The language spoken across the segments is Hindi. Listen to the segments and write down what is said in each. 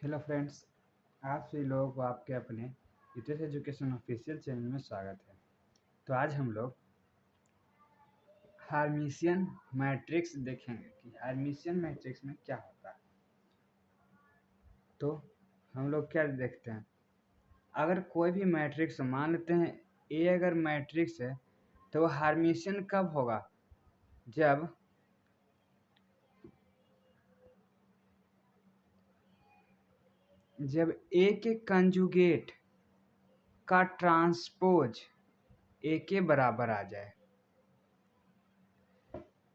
हेलो फ्रेंड्स, आप सभी लोगों को आपके अपने ईटीएस एजुकेशन ऑफिशियल चैनल में स्वागत है। तो आज हम लोग हार्मिशियन मैट्रिक्स देखेंगे कि हार्मिशियन मैट्रिक्स में क्या होता है। तो हम लोग क्या देखते हैं, अगर कोई भी मैट्रिक्स मान लेते हैं ए अगर मैट्रिक्स है तो वो हार्मिशियन कब होगा, जब जब ए के कंजुगेट का ट्रांसपोज ए के बराबर आ जाए।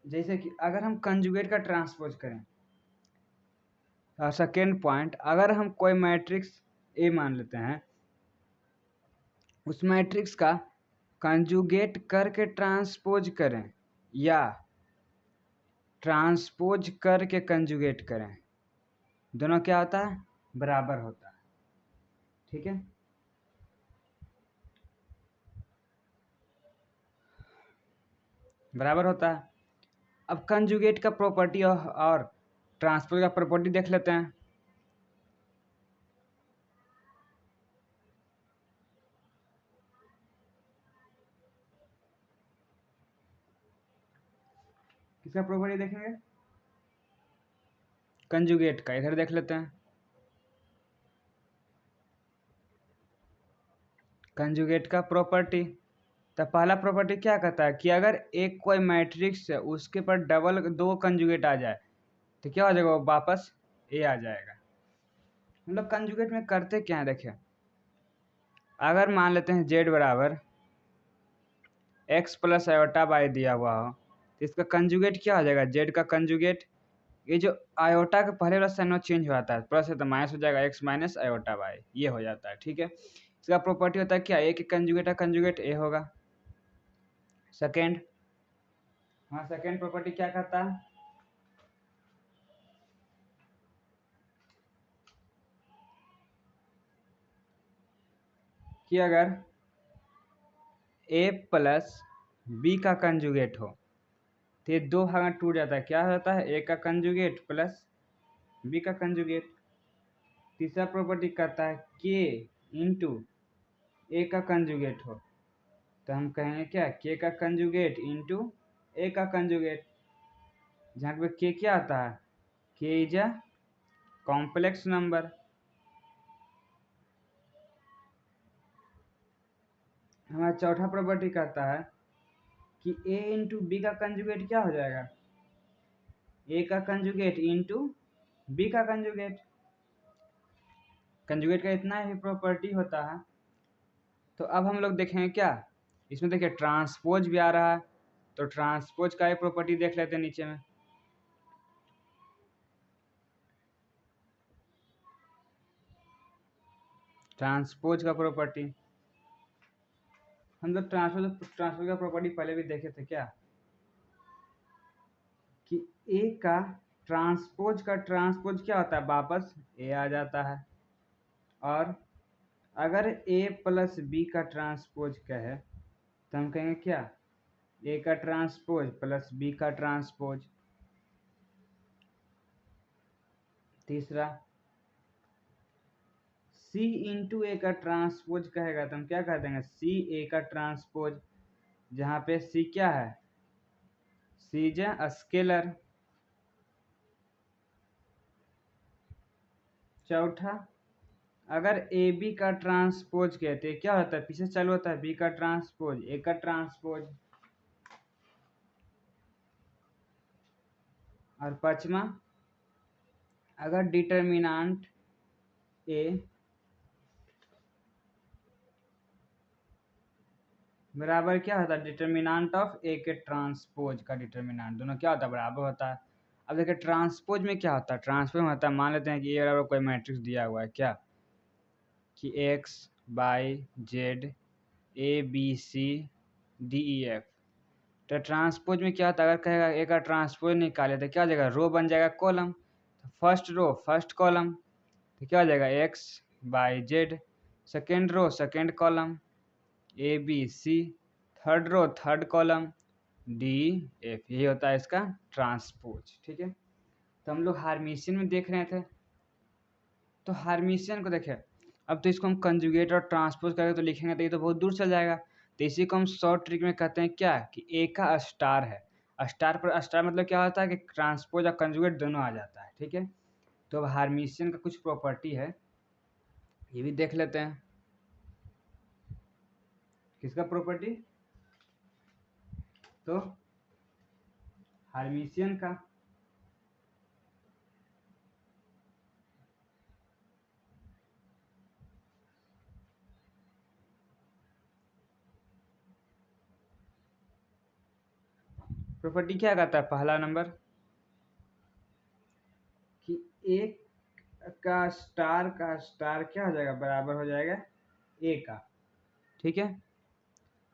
जैसे कि अगर हम कंजुगेट का ट्रांसपोज करें, सेकेंड पॉइंट, अगर हम कोई मैट्रिक्स ए मान लेते हैं, उस मैट्रिक्स का कंजुगेट करके ट्रांसपोज करें या ट्रांसपोज करके कंजुगेट करें, दोनों क्या होता है, बराबर होता है। ठीक है, बराबर होता है। अब कंजुगेट का प्रॉपर्टी और ट्रांसपोज का प्रॉपर्टी देख लेते हैं। किसका प्रॉपर्टी देखेंगे, कंजुगेट का। इधर देख लेते हैं, कंजुगेट का प्रॉपर्टी। तो पहला प्रॉपर्टी क्या कहता है कि अगर एक कोई मैट्रिक्स है उसके पर डबल दो कंजुगेट आ जाए तो क्या हो जाएगा, वो वापस ए आ जाएगा। हम लोग कंजुगेट में करते क्या है, देखिए अगर मान लेते हैं जेड बराबर एक्स प्लस आयोटा बाई दिया हुआ हो तो इसका कंजुगेट क्या हो जाएगा, जेड का कंजुगेट। ये जो आयोटा के पहले वाला साइन चेंज हो जाता है, प्लस है तो माइनस हो जाएगा, एक्स माइनस आयोटा बाई, ये हो जाता है। ठीक है, इसका प्रॉपर्टी होता है क्या, ए के कंजुगेट का कंजुगेट ए होगा। सेकेंड, हाँ सेकेंड प्रॉपर्टी क्या कहता है कि अगर ए प्लस बी का कंजुगेट हो तो ये दो भाग में टूट जाता है, क्या होता है, ए का कंजुगेट प्लस बी का कंजुगेट। तीसरा प्रॉपर्टी कहता है के इंटू ए का कंजुगेट हो तो हम कहेंगे क्या, के का कंजुगेट इंटू ए का कंजुगेट, जहाँ पे के क्या आता है, के इज अ कॉम्प्लेक्स नंबर। हमारा चौथा प्रॉपर्टी कहता है कि ए इंटू बी का कंजुगेट क्या हो जाएगा, ए का कंजुगेट इंटू बी का कंजुगेट। कंजुगेट का इतना ही प्रॉपर्टी होता है। तो अब हम लोग देखेंगे क्या, इसमें देखिए ट्रांसपोज भी आ रहा है, तो ट्रांसपोज का ही प्रॉपर्टी देख लेते हैं नीचे में। ट्रांसपोज का प्रॉपर्टी हम लोग ट्रांसपोज का प्रॉपर्टी पहले भी देखे थे क्या, कि ए का ट्रांसपोज क्या होता है, वापस ए आ जाता है। और अगर ए प्लस बी का ट्रांसपोज कहे तो हम कहेंगे क्या, ए का ट्रांसपोज प्लस बी का ट्रांसपोज। तीसरा, सी इंटू ए का ट्रांसपोज कहेगा तो हम क्या कह देंगे, सी ए का ट्रांसपोज, जहाँ पे सी क्या है, सी इज अ स्केलर। चौथा, अगर ए बी का ट्रांसपोज कहते हैं क्या होता है, पीछे चालू होता है बी का ट्रांसपोज ए का ट्रांसपोज। और पांचवा, अगर डिटर्मिनांट ए बराबर क्या होता है, डिटर्मिनांट ऑफ ए के ट्रांसपोज का डिटर्मिनांट, दोनों क्या होता है, बराबर होता है। अब देखिए ट्रांसपोज में क्या होता है, ट्रांसपोज में होता है, मान लेते हैं कि ए बराबर कोई मैट्रिक्स दिया हुआ है क्या, कि X by Z A B C D E F. तो ट्रांसपोज में क्या होता है, अगर कहेगा ए का ट्रांसपोज निकाले तो क्या हो जाएगा, रो बन जाएगा कॉलम, तो फर्स्ट रो फर्स्ट कॉलम, तो क्या हो जाएगा X by Z, second row second column A B C, third row third column D F, यही होता है इसका ट्रांसपोज। ठीक है, तो हम लोग हार्मिशियन में देख रहे थे तो हार्मिशियन को देखें, अब तो इसको हम कंजुगेट और ट्रांसपोज करके तो लिखेंगे तो ये तो बहुत दूर चल जाएगा। तो इसी को हम शॉर्ट ट्रिक में कहते हैं क्या, कि ए का स्टार है। स्टार पर स्टार मतलब क्या होता है कि ट्रांसपोज और कंजुगेट दोनों आ जाता है, ठीक है। तो अब हार्मिशियन का कुछ प्रॉपर्टी है, ये भी देख लेते हैं। किसका प्रॉपर्टी, तो हार्मिशियन का। प्रॉपर्टी क्या कहता है, पहला नंबर कि एक का स्टार क्या हो जाएगा, बराबर हो जाएगा ए का, ठीक है।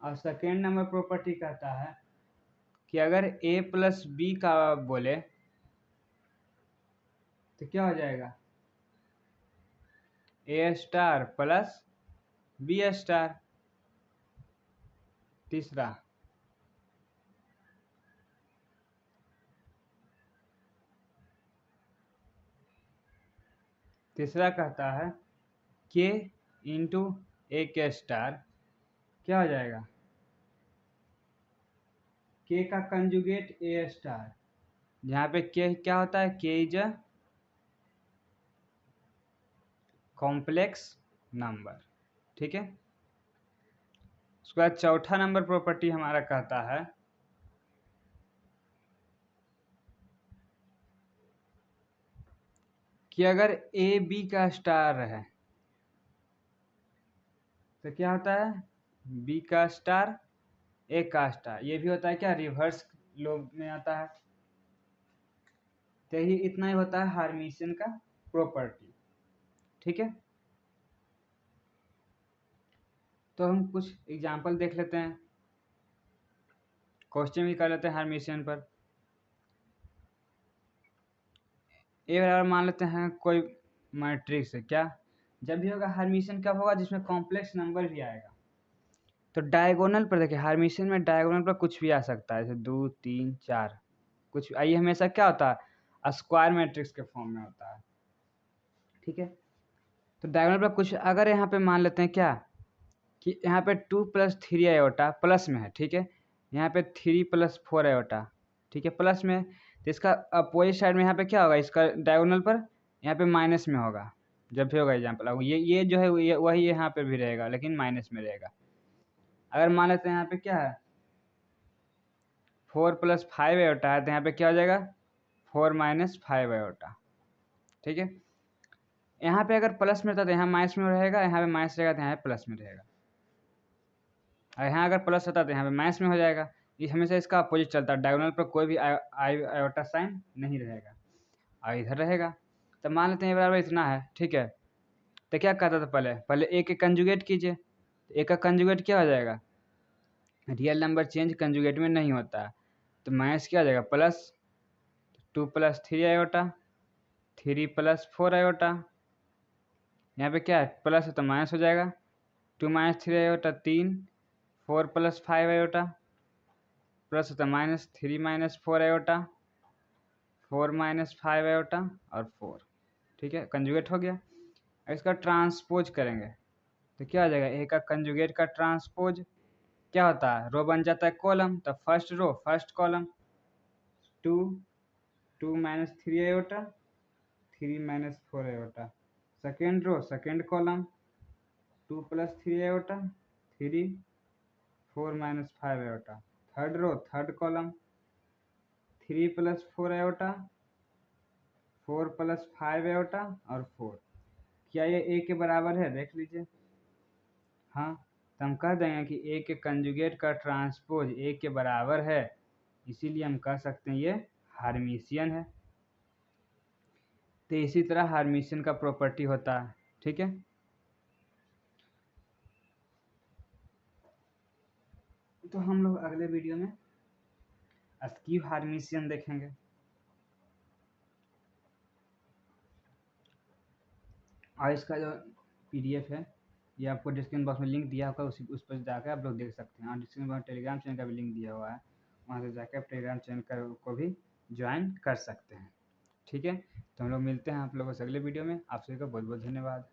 और सेकेंड नंबर प्रॉपर्टी कहता है कि अगर ए प्लस बी का बोले तो क्या हो जाएगा, ए स्टार प्लस बी स्टार। तीसरा, तीसरा कहता है के इंटू ए के स्टार क्या हो जाएगा, के का कंजुगेट ए स्टार, जहाँ पे के क्या होता है, के इज अ कॉम्प्लेक्स नंबर, ठीक है। उसके बाद चौथा नंबर प्रॉपर्टी हमारा कहता है कि अगर ए बी का स्टार है तो क्या होता है, बी का स्टार ए का स्टार। ये भी होता है क्या, रिवर्स लोग में आता है। तो यही इतना ही होता है हार्मिशियन का प्रॉपर्टी, ठीक है। तो हम कुछ एग्जांपल देख लेते हैं, क्वेश्चन भी कर लेते हैं हार्मिशियन पर। ए बराबर मान लेते हैं कोई मैट्रिक्स है, क्या जब भी होगा हार्मिशियन कब होगा, जिसमें कॉम्प्लेक्स नंबर भी आएगा। तो डायगोनल पर देखिए, हार्मिशियन में डायगोनल पर कुछ भी आ सकता है, जैसे 2 3 4 कुछ। ये हमेशा क्या होता है, स्क्वायर मैट्रिक्स के फॉर्म में होता है, ठीक है। तो डायगोनल पर कुछ, अगर यहाँ पे मान लेते हैं क्या, कि यहाँ पे 2 + 3 आयोटा प्लस में है, ठीक है। यहाँ पे 3 + 4 आयोटा, ठीक है, प्लस में है। तो इसका अपोजिट साइड में यहाँ पे क्या होगा, इसका डायगोनल पर यहाँ पे माइनस में होगा। जब भी होगा एग्जाम्पल, अब ये जो है ये वही यहाँ पे भी रहेगा, लेकिन माइनस में रहेगा। अगर मान लेते हैं यहाँ पे क्या है, 4 + 5 आयोटा है, तो यहाँ पे क्या हो जाएगा, 4 - 5 आयोटा, ठीक है। यहाँ पे अगर प्लस में था तो यहाँ माइनस में रहेगा, यहाँ पे माइनस रहेगा तो यहाँ पे प्लस में रहेगा। और यहाँ अगर प्लस होता तो यहाँ पे माइनस में हो जाएगा। ये हमेशा इसका अपोजिट चलता है, डायगोनल पर कोई भी आयोटा साइन नहीं रहेगा और इधर रहेगा। तो मान लेते हैं बराबर इतना है, ठीक है। तो क्या कहता था, पहले पहले ए के कंजुगेट कीजिए। ए का कंजुगेट क्या हो जाएगा, रियल नंबर चेंज कंजुगेट में नहीं होता है। तो माइनस क्या हो जाएगा, प्लस 2 + 3 आयोटा, 3 + 4 आयोटा। यहाँ पे क्या है, प्लस है तो माइनस हो जाएगा, 2 - 3 आयोटा 3, 4 + 5 आयोटा, प्लस होता है माइनस, 3 - 4 आयोटा, 4 - 5 आयोटा और 4, ठीक है, कंजुगेट हो गया। इसका ट्रांसपोज करेंगे तो क्या हो जाएगा, ए का कंजुगेट का ट्रांसपोज क्या होता है, रो बन जाता है कॉलम। तो first row first column 2 2 - 3 iota, 3 - 4 iota. Second row second column 2 + 3 iota, 3 4 - 5 iota. Third row third column 3 + 4 iota, 4 + 5 iota और 4। क्या ये ए के बराबर है, देख लीजिए। हाँ, तो हम कह देंगे कि ए के कंजुगेट का ट्रांसपोज ए के बराबर है, इसीलिए हम कह सकते हैं ये हार्मिशियन है। तो इसी तरह हार्मिशियन का प्रॉपर्टी होता है, ठीक है। तो हम लोग अगले वीडियो में स्क्यू हार्मिशियन देखेंगे। और इसका जो पीडीएफ है ये आपको डिस्क्रिप्शन बॉक्स में लिंक दिया होगा, उस पर जाकर आप लोग देख सकते हैं। और डिस्क्रिप्शन बॉक्स में टेलीग्राम चैनल का भी लिंक दिया हुआ है, वहाँ से जाकर आप टेलीग्राम चैनल को भी ज्वाइन कर सकते हैं। ठीक है, तो हम लोग मिलते हैं आप लोगों से अगले वीडियो में। आप सभी का बहुत बहुत धन्यवाद।